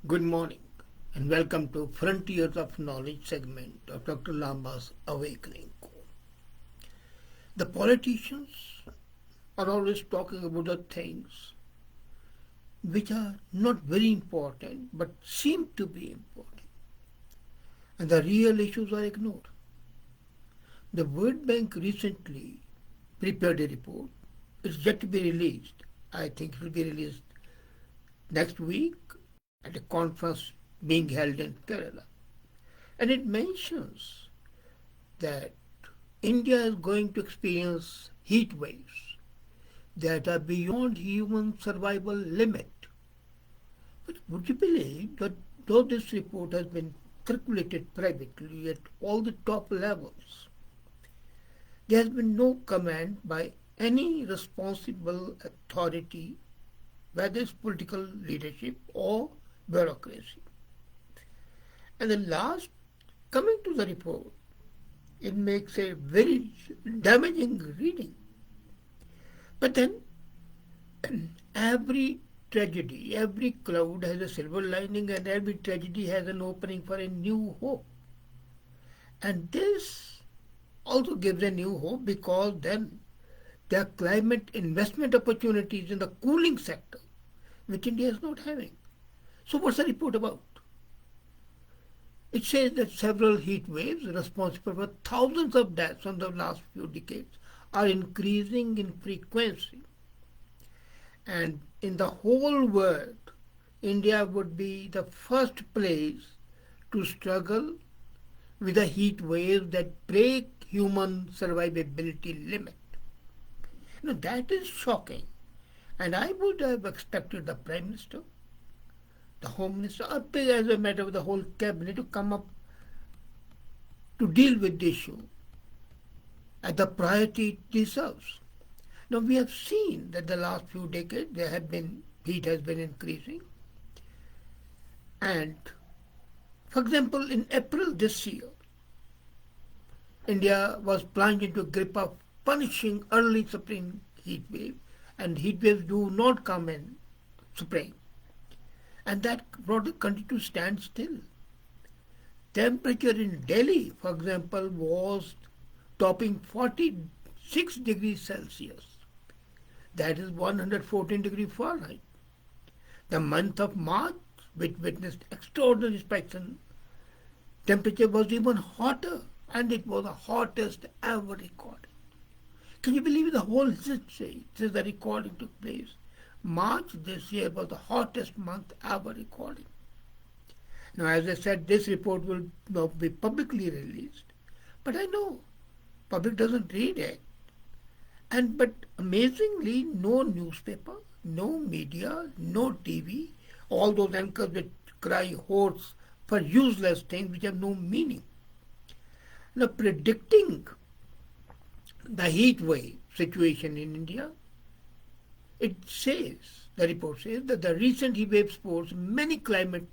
Good morning and welcome to Frontiers of Knowledge segment of Dr. Lamba's Awakening. The politicians are always talking about the things which are not very important but seem to be important, and the real issues are ignored. The World Bank recently prepared a report. It's yet to be released. I think it will be released next week at a conference being held in Kerala. And it mentions that India is going to experience heat waves that are beyond human survival limit. But would you believe that though this report has been circulated privately at all the top levels, there has been no comment by any responsible authority, whether it's political leadership or bureaucracy. And the last, coming to the report, it makes a very damaging reading. But then, every tragedy, every cloud has a silver lining, and every tragedy has an opening for a new hope. And this also gives a new hope because then there are climate investment opportunities in the cooling sector, which India is not having. So what's the report about? It says that several heat waves responsible for thousands of deaths in the last few decades are increasing in frequency. And in the whole world, India would be the first place to struggle with the heat waves that break human survivability limit. That is shocking. And I would have expected the Prime Minister, the Home Minister, as a matter of the whole cabinet, to come up to deal with the issue at the priority it deserves. Now we have seen that the last few decades heat has been increasing, and for example in April this year, India was plunged into a grip of punishing early spring heat wave, and heat waves do not come in spring. And that brought the country to stand still. Temperature in Delhi, for example, was topping 46 degrees Celsius. That is 114 degrees Fahrenheit. The month of March, which witnessed extraordinary spikes in temperature, was even hotter, and it was the hottest ever recorded. Can you believe the whole history since the recording took place? March this year was the hottest month ever recorded. Now, as I said, this report will not be publicly released, but I know public doesn't read it. But amazingly, no newspaper, no media, no TV, all those anchors which cry hoarse for useless things which have no meaning. Now, predicting the heat wave situation in India, the report says that the recent heat wave sports, many climate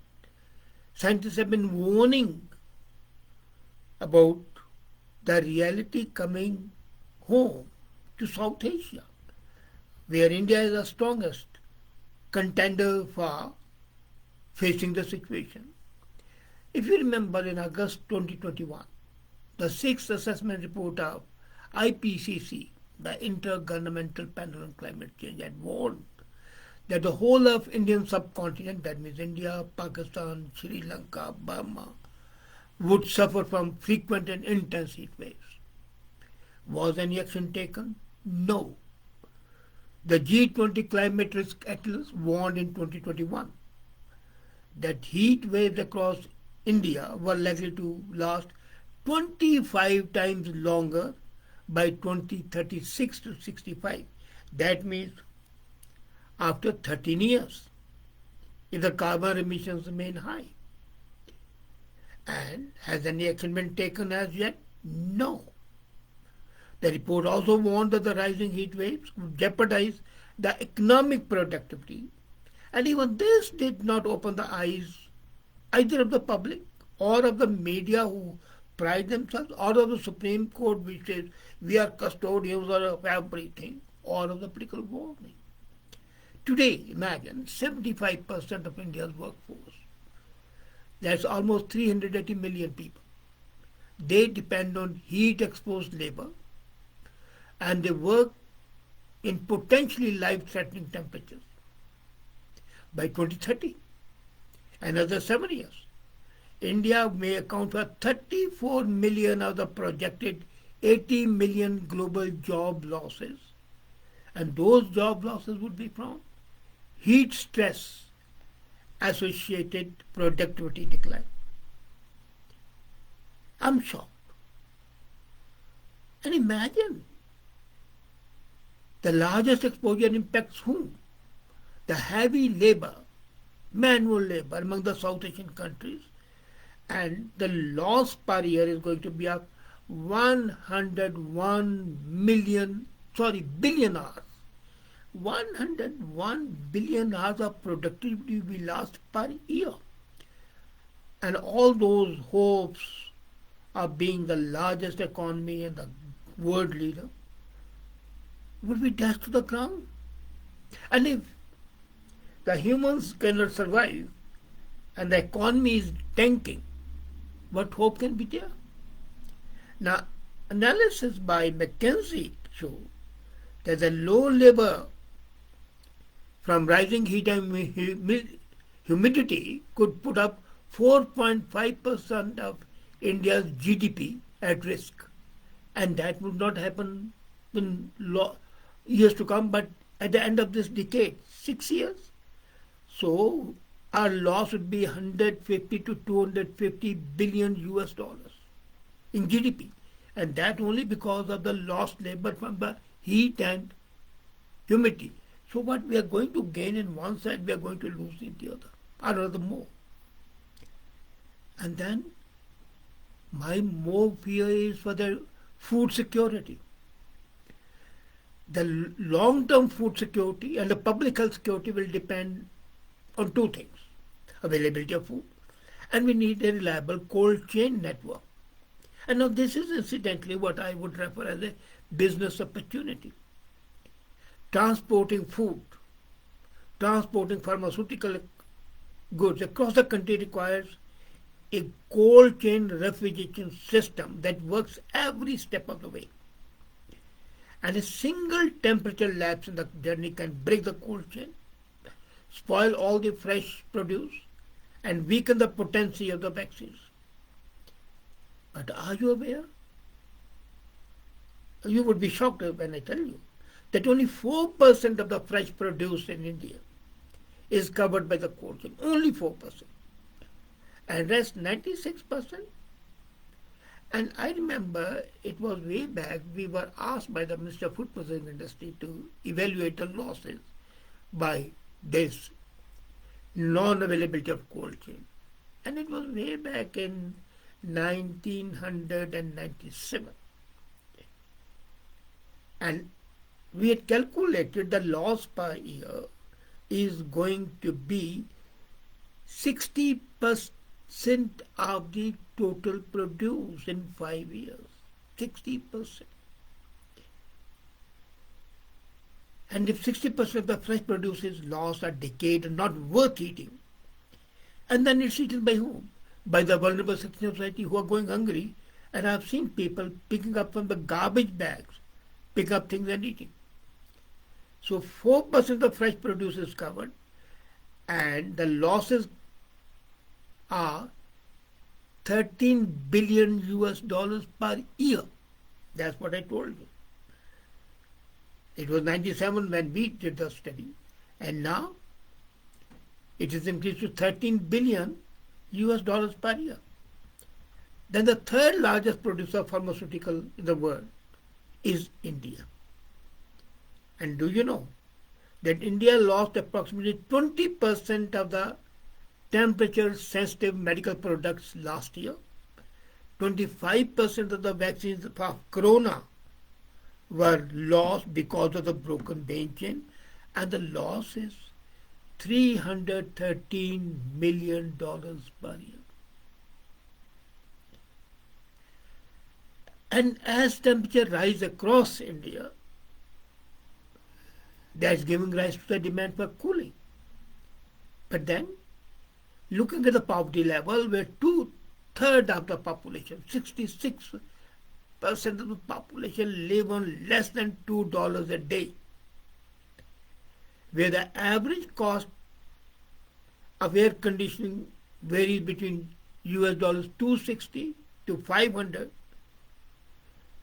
scientists have been warning about the reality coming home to South Asia, where India is the strongest contender for facing the situation. If you remember, in August 2021, the sixth assessment report of IPCC, the Intergovernmental Panel on Climate Change, had warned that the whole of Indian subcontinent, that means India, Pakistan, Sri Lanka, Burma, would suffer from frequent and intense heat waves. Was any action taken? No. The G20 Climate Risk Atlas warned in 2021 that heat waves across India were likely to last 25 times longer by 2036 to 65. That means after 13 years, if the carbon emissions remain high. And has any action been taken as yet? No. The report also warned that the rising heat waves would jeopardize the economic productivity, and even this did not open the eyes either of the public or of the media who pride themselves, or of the Supreme Court which says we are custodians of everything, or of the political warning. Today, imagine 75% of India's workforce That's almost 380 million people. They depend on heat exposed labor and they work in potentially life threatening temperatures. By 2030, another 7 years, India may account for 34 million of the projected 80 million global job losses. And those job losses would be from heat stress associated productivity decline. I'm shocked. And imagine the largest exposure impacts whom? The heavy labor, manual labor among the South Asian countries, and the loss per year is going to be of 101 billion hours. 101 billion hours of productivity we lost per year. And all those hopes of being the largest economy and the world leader would be dashed to the ground. And if the humans cannot survive and the economy is tanking, what hope can be there? Now, analysis by McKinsey show that the low labor from rising heat and humidity could put up 4.5% of India's GDP at risk. And that would not happen in years to come, but at the end of this decade, 6 years. So our loss would be 150 to 250 billion US dollars in GDP. And that only because of the lost labor from the heat and humidity. So what we are going to gain in one side, we are going to lose in the other, or rather more. And then my more fear is for the food security. The long-term food security and the public health security will depend on two things: availability of food, and we need a reliable cold chain network. And now this is incidentally what I would refer as a business opportunity. Transporting food, transporting pharmaceutical goods across the country requires a cold chain refrigeration system that works every step of the way. And a single temperature lapse in the journey can break the cold chain, spoil all the fresh produce, and weaken the potency of the vaccines. But are you aware? You would be shocked when I tell you that only 4% of the fresh produce in India is covered by the cold chain. Only 4%. And rest 96%. And I remember it was way back, we were asked by the Minister of Food Processing Industry to evaluate the losses by this non-availability of cold chain. And it was way back in 1997. And we had calculated the loss per year is going to be 60% of the total produce in 5 years. 60%. And if 60% of the fresh produce is lost or decayed and not worth eating, and then it's eaten by whom? By the vulnerable section of society who are going hungry. And I've seen people picking up from the garbage bags, pick up things and eating. So 4% of the fresh produce is covered, and the losses are 13 billion US dollars per year. That's what I told you. It was 97 when we did the study, and now it is increased to 13 billion US dollars per year. Then the third largest producer of pharmaceutical in the world is India. And do you know that India lost approximately 20% of the temperature-sensitive medical products last year? 25% of the vaccines for corona were lost because of the broken brain chain, and the loss is $313 million per year. And as temperature rise across India, that's giving rise to the demand for cooling. But then, looking at the poverty level where two-thirds of the population, 66% of the population live on less than $2 a day, where the average cost of air conditioning varies between US dollars 260 to 500,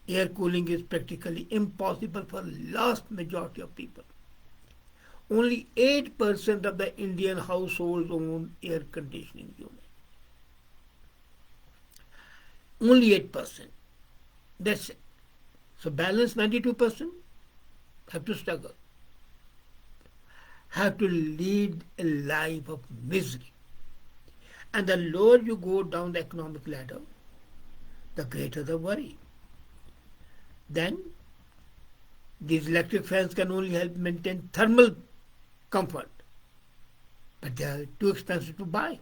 air cooling is practically impossible for vast majority of people. Only 8% of the Indian households own air conditioning unit. Only 8%. That's it. So balance 92% have to struggle. Have to lead a life of misery. And the lower you go down the economic ladder, the greater the worry. Then these electric fans can only help maintain thermal comfort, but they are too expensive to buy.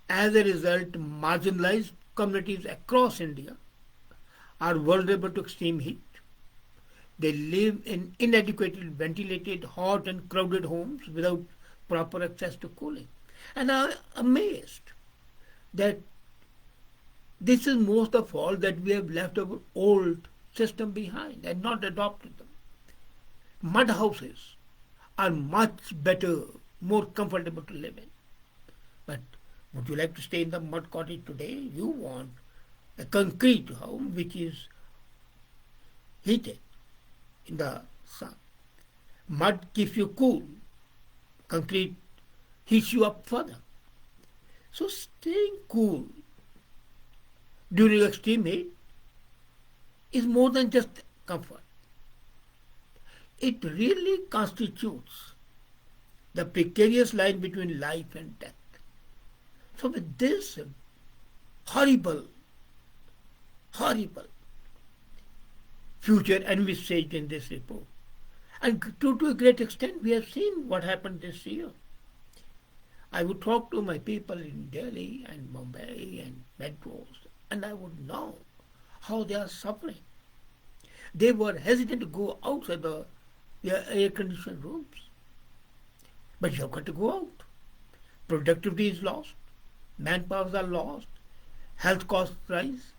As a result, marginalized communities across India are vulnerable to extreme heat. They live in inadequately ventilated, hot and crowded homes without proper access to cooling. And I'm amazed that this is most of all that we have left our old system behind and not adopted them. Mud houses are much better, more comfortable to live in. But would you like to stay in the mud cottage today? You want a concrete home which is heated in the sun. Mud keeps you cool. Concrete heats you up further. So staying cool during extreme heat is more than just comfort. It really constitutes the precarious line between life and death. So with this horrible future envisaged in this report, and to a great extent we have seen what happened this year. I would talk to my people in Delhi and Mumbai and metros, and I would know how they are suffering. They were hesitant to go outside their air-conditioned rooms. But you have got to go out. Productivity is lost, manpowers are lost, health costs rise,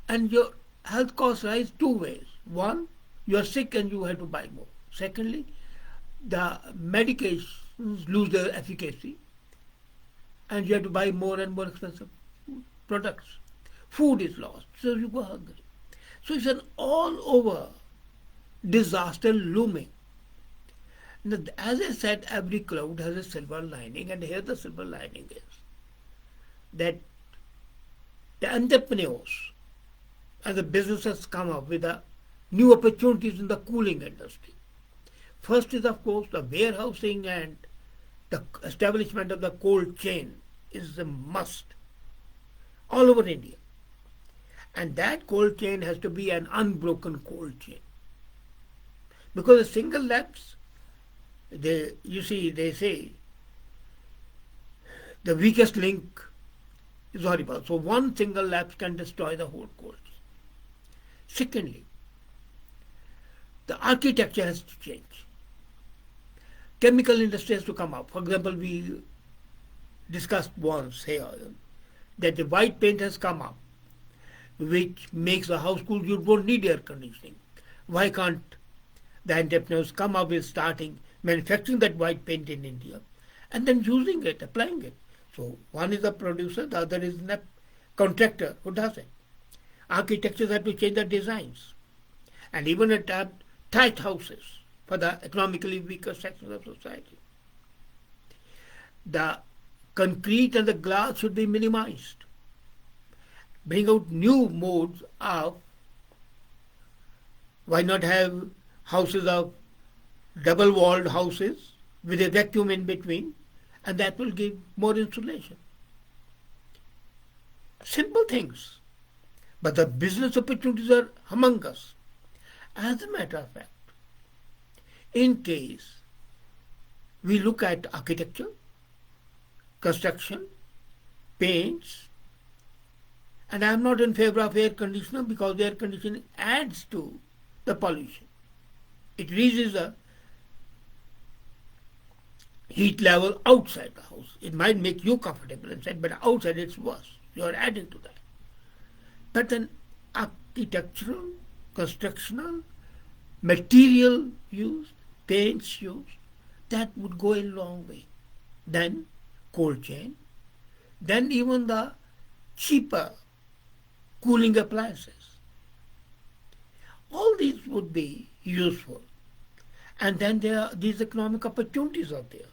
and your health costs rise two ways. One, you are sick and you have to buy more. Secondly, the medications lose their efficacy and you have to buy more and more expensive products. Food is lost, so you go hungry. So it's an all-over disaster looming. Now, as I said, every cloud has a silver lining, and here the silver lining is that the entrepreneurs and the businesses come up with new opportunities in the cooling industry. First is, of course, the warehousing and the establishment of the cold chain is a must all over India. And that cold chain has to be an unbroken cold chain. Because a single lapse, they say the weakest link is horrible. So one single lapse can destroy the whole cold chain. Secondly, the architecture has to change. Chemical industry has to come up. For example, we discussed once here that the white paint has come up, which makes the house cool. You don't need air conditioning. Why can't the entrepreneurs come up with starting manufacturing that white paint in India and then using it, applying it? So one is the producer, the other is the contractor who does it. Architectures have to change their designs and even adapt tight houses for the economically weaker sections of society. The concrete and the glass should be minimized. Bring out new modes of, why not have houses of double-walled houses with a vacuum in between, and that will give more insulation. Simple things. But the business opportunities are humongous. As a matter of fact, in case we look at architecture, construction, paints, and I am not in favor of air conditioner because air conditioning adds to the pollution. It raises the heat level outside the house. It might make you comfortable inside, but outside it's worse. You are adding to that. But then architectural, constructional, material use, paints use, that would go a long way. Then cold chain, then even the cheaper cooling appliances. All these would be useful. And then there are these economic opportunities out there.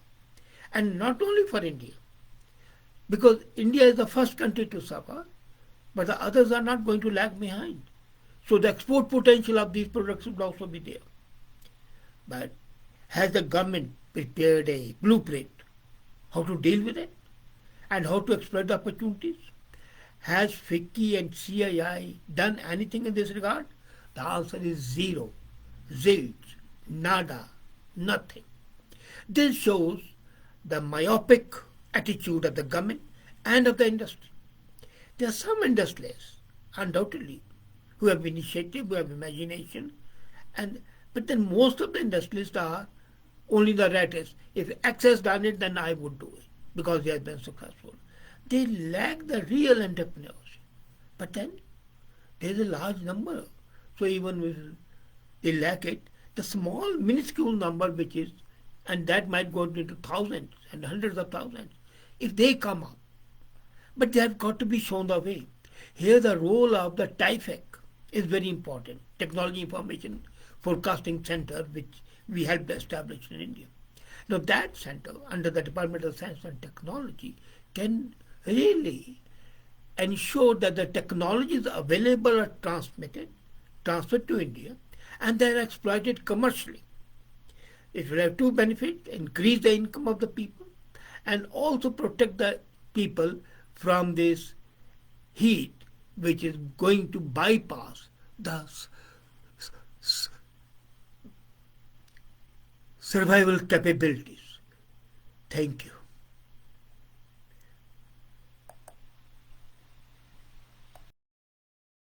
And not only for India, because India is the first country to suffer, but the others are not going to lag behind. So the export potential of these products would also be there. But has the government prepared a blueprint how to deal with it and how to exploit the opportunities? Has FICCI and CII done anything in this regard? The answer is zero, zilch, nada, nothing. This shows the myopic attitude of the government and of the industry. There are some industrialists, undoubtedly, who have initiative, who have imagination, and but then most of the industrialists are only the rat race. If X has done it, then I would do it because they have been successful. They lack the real entrepreneurship. But then there is a large number. So even if they lack it, the small minuscule number which is, and that might go into thousands and hundreds of thousands, if they come up, but they have got to be shown the way. Here the role of the TIFAC is very important, Technology Information Forecasting Center, which we helped establish in India. Now that center under the Department of Science and Technology can really ensure that the technologies available are transferred to India, and they are exploited commercially. It will have two benefits: increase the income of the people and also protect the people from this heat which is going to bypass the survival capabilities. Thank you.